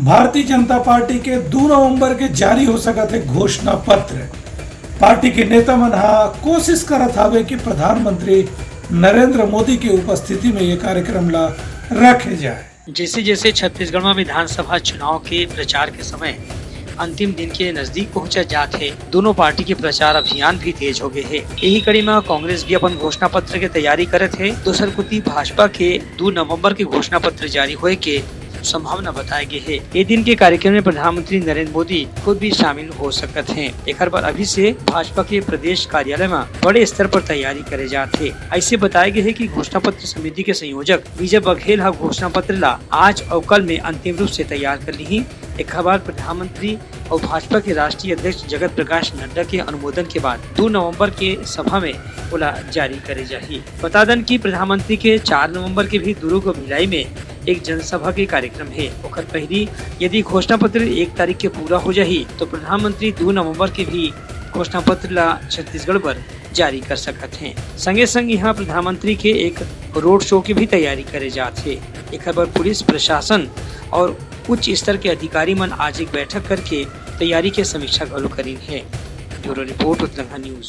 Bharatiya Janata party के 2 नवंबर के जारी हो सकत है घोषणा पत्र। पार्टी के नेता मन कोशिश करत हावे कि प्रधानमंत्री नरेंद्र मोदी की उपस्थिति में ये कार्यक्रम ला रखे जाए। जैसे जैसे छत्तीसगढ़ में विधानसभा चुनाव के प्रचार के समय अंतिम दिन के नजदीक पहुंचा जाते, दोनों पार्टी के प्रचार अभियान भी तेज हो गए है। यही कड़ी में कांग्रेस भी अपन घोषणा पत्र के तैयारी करत है। दूसर कुती भाजपा के 2 नवंबर के घोषणा पत्र जारी होए के संभावना बताए गए है। ये दिन के कार्यक्रम में प्रधानमंत्री नरेंद्र मोदी खुद भी शामिल हो सकते हैं। एक बार अभी से भाजपा के प्रदेश कार्यालय में बड़े स्तर पर तैयारी करे जाते। ऐसे बताए गए है कि घोषणा पत्र समिति के संयोजक विजय बघेल घोषणा पत्र ला आज और कल में अंतिम रूप से तैयार कर ली। एक खबर प्रधानमंत्री और भाजपा के राष्ट्रीय अध्यक्ष जगत प्रकाश नड्डा के अनुमोदन के बाद 2 नवंबर के सभा में बोला जारी करे जाही। बता दें कि प्रधानमंत्री के 4 नवंबर के भी दुर्ग भिलाई में एक जनसभा के कार्यक्रम है। ओकर पहली यदि घोषणा पत्र 1 तारीख के पूरा हो जाही तो प्रधानमंत्री 2 नवंबर के भी घोषणा पत्र ला छत्तीसगढ़ पर जारी कर सकते हैं। संगे संग यहाँ प्रधानमंत्री के एक रोड शो की भी तैयारी करे जाते। एक बार पुलिस प्रशासन और उच्च स्तर के अधिकारी मन आज एक बैठक करके तैयारी के समीक्षा करी है। Bureau report Uttarakhand news.